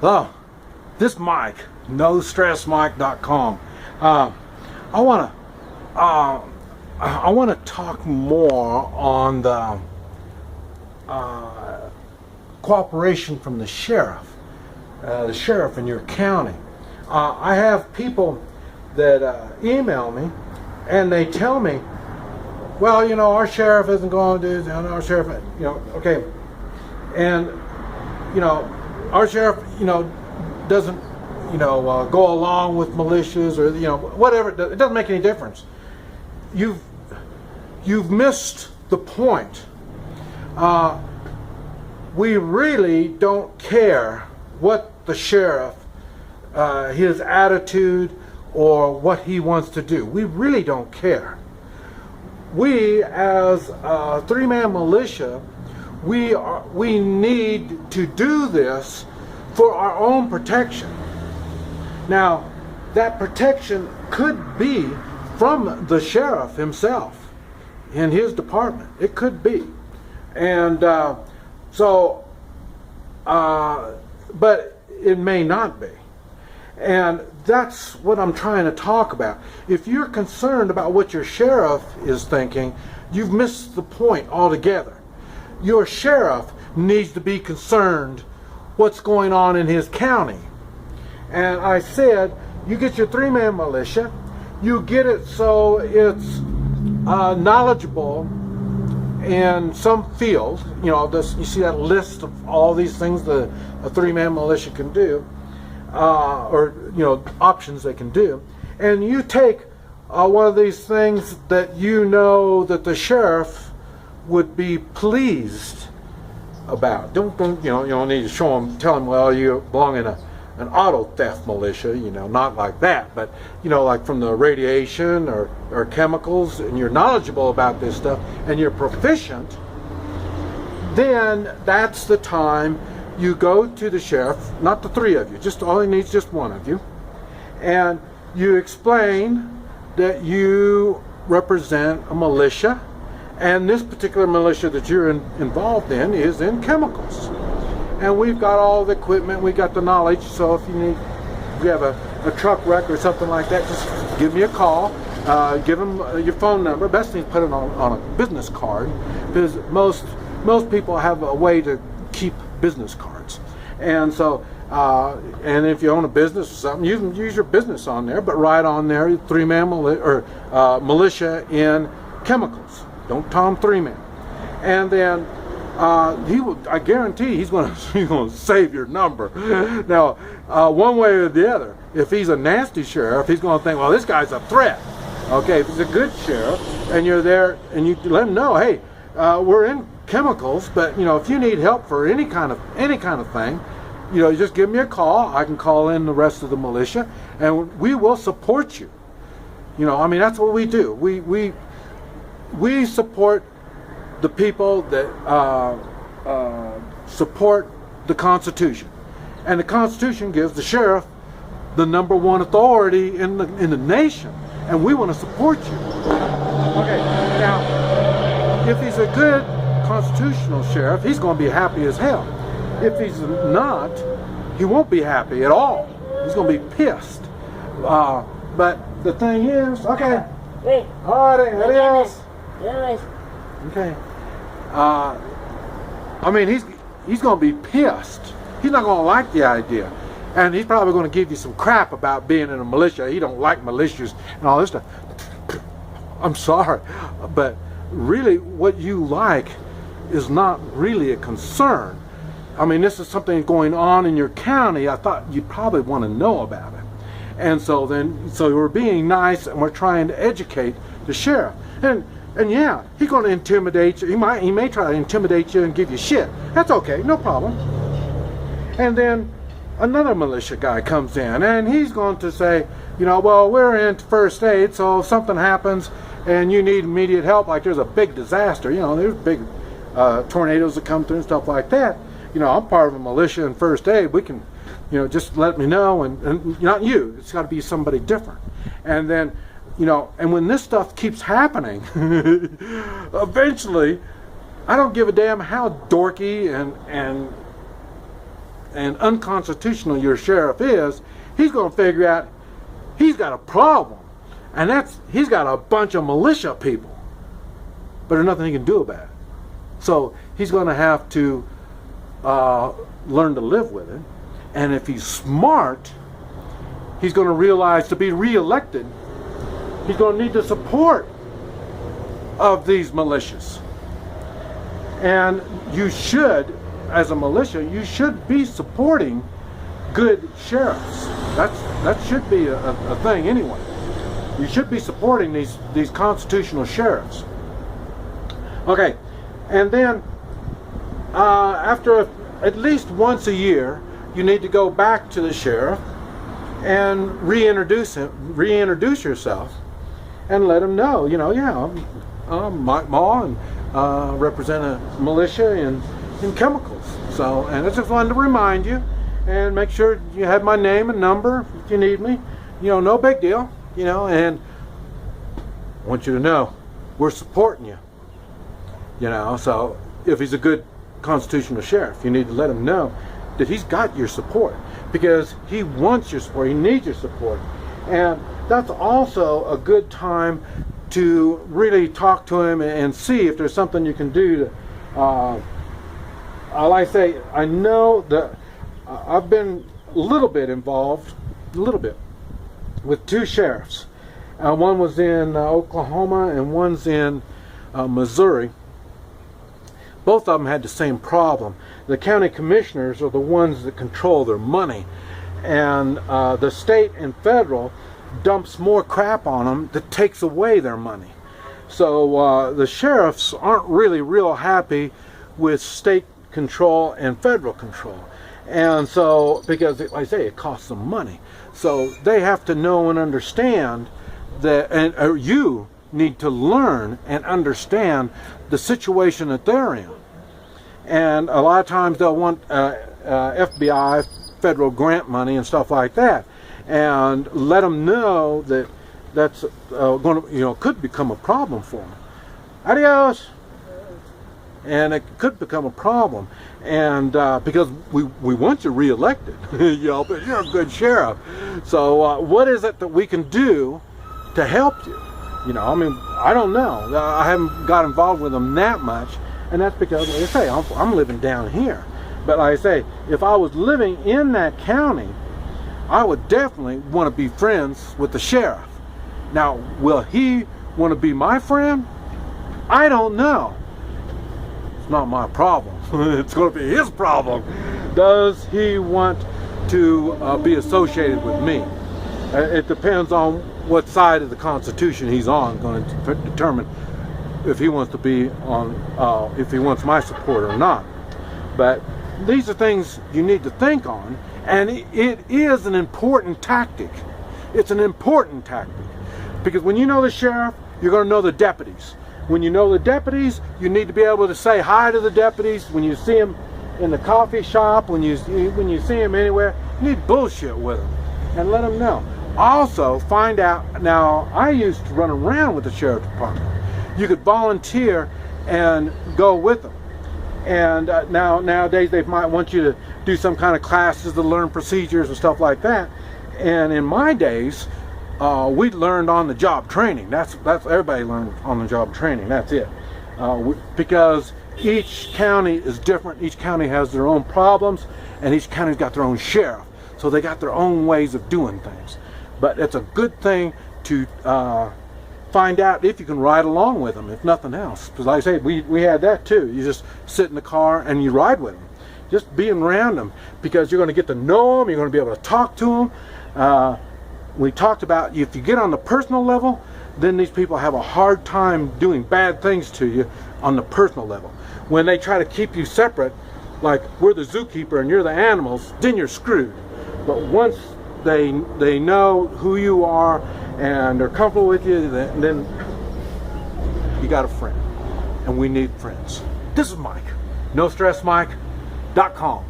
Oh, this Mike, NoStressMike.com. I want to talk more on the cooperation from the sheriff in your county. I have people that email me, and they tell me, well, you know, our sheriff isn't going to do this, and our sheriff, you know, okay, and you know, our sheriff, you know, doesn't, you know, go along with militias, or, you know, whatever. It doesn't make any difference. You've missed the point. We really don't care what the sheriff, his attitude, or what he wants to do. We really don't care. We, as a three-man militia, we need to do this for our own protection. Now, that protection could be from the sheriff himself in his department. It could be. And but it may not be. And that's what I'm trying to talk about. If you're concerned about what your sheriff is thinking, you've missed the point altogether. Your sheriff needs to be concerned what's going on in his county. And I said, you get your three-man militia, you get it so it's knowledgeable in some field. You know, you see that list of all these things that a three-man militia can do, or, you know, options they can do. And you take one of these things that you know that the sheriff would be pleased about. Don't you know? You don't need to tell him, well, you belong in an auto theft militia. You know, not like that, but you know, like from the radiation or chemicals, and you're knowledgeable about this stuff, and you're proficient. Then that's the time you go to the sheriff, not the three of you, just all he needs, just one of you, and you explain that you represent a militia, and this particular militia that you're involved in is in chemicals. And we've got all the equipment, we got the knowledge, so if you have a truck wreck or something like that, just give me a call, give them your phone number. Best thing is put it on a business card, because most people have a way to keep business cards. And so, and if you own a business or something, you can use your business on there, but write on there three-man militia in chemicals. Don't tell him three-man. And then I guarantee he's going to save your number. Now, one way or the other, if he's a nasty sheriff, he's going to think, well, this guy's a threat. Okay, if he's a good sheriff, and you're there, and you let him know, hey, we're in chemicals, but you know, if you need help for any kind of thing, you know, just give me a call. I can call in the rest of the militia, and we will support you. You know, I mean, that's what we do. We support the people that support the Constitution, and the Constitution gives the sheriff the #1 authority in the nation, and we want to support you. Okay, now if he's a good constitutional sheriff, he's going to be happy as hell. If he's not, he won't be happy at all. He's going to be pissed. But the thing is, okay, all right, adios. Okay. I mean, he's going to be pissed. He's not going to like the idea, and he's probably going to give you some crap about being in a militia. He don't like militias and all this stuff. I'm sorry, but really, what you like is not really a concern. I mean, this is something going on in your county. I thought you'd probably want to know about it. And so we're being nice, and we're trying to educate the sheriff. And yeah, he's going to intimidate you. He may try to intimidate you and give you shit. That's okay, no problem. And then another militia guy comes in, and he's going to say, you know, well, we're in first aid, so if something happens and you need immediate help, like there's a big disaster, you know, there's big tornadoes that come through and stuff like that. You know, I'm part of a militia in first aid. We can, you know, just let me know, and not you. It's got to be somebody different. And then, you know, and when this stuff keeps happening, eventually, I don't give a damn how dorky and and unconstitutional your sheriff is, he's going to figure out he's got a problem. And he's got a bunch of militia people. But there's nothing he can do about it. So he's going to have to learn to live with it. And if he's smart, he's going to realize to be reelected, he's going to need the support of these militias. And you should, as a militia, you should be supporting good sheriffs. That should be a thing anyway. You should be supporting these constitutional sheriffs. Okay, and then after at least once a year, you need to go back to the sheriff and reintroduce yourself and let him know, yeah, I'm Mike Maw and represent a militia in chemicals. So, and I just wanted to remind you and make sure you have my name and number if you need me. No big deal, and I want you to know we're supporting you. So if he's a good constitutional sheriff, you need to let him know that he's got your support, because he wants your support, he needs your support. And that's also a good time to really talk to him and see if there's something you can do to, like I say, I know that I've been a little bit involved, with two sheriffs. One was in Oklahoma and one's in Missouri. Both of them had the same problem. The county commissioners are the ones that control their money, and the state and federal dumps more crap on them that takes away their money. So the sheriffs aren't really real happy with state control and federal control. And so, because like I say, it costs them money. So they have to know and understand that, and you need to learn and understand the situation that they're in. And a lot of times they'll want FBI, federal grant money and stuff like that, and let them know that that's going to, could become a problem for them. Adios. And it could become a problem, and because we want you reelected, but you're a good sheriff. So what is it that we can do to help you? I don't know. I haven't got involved with them that much, and that's because, like I say, I'm living down here. But like I say, if I was living in that county, I would definitely want to be friends with the sheriff. Now, will he want to be my friend? I don't know. It's not my problem. It's going to be his problem. Does he want to be associated with me? It depends on what side of the Constitution he's on, going to determine if he wants to be on, if he wants my support or not. But these are things you need to think on, and it is an important tactic. It's an important tactic, because when you know the sheriff, you're going to know the deputies. When you know the deputies, you need to be able to say hi to the deputies. When you see them in the coffee shop, when you see them anywhere, you need bullshit with them and let them know. Also, find out, now I used to run around with the sheriff's department. You could volunteer and go with them. And nowadays they might want you to do some kind of classes to learn procedures and stuff like that. And in my days, we learned on the job training. That's everybody learned on the job training. That's it. Because each county is different. Each county has their own problems, and each county's got their own sheriff. So they got their own ways of doing things. But it's a good thing to find out if you can ride along with them, if nothing else. Because like I say, we had that too. You just sit in the car and you ride with them. Just being around them, because you're going to get to know them. You're going to be able to talk to them. We talked about, if you get on the personal level, then these people have a hard time doing bad things to you on the personal level. When they try to keep you separate, like we're the zookeeper and you're the animals, then you're screwed. But once they know who you are and they're comfortable with you, then you got a friend. And we need friends. This is Mike. NoStressMike.com.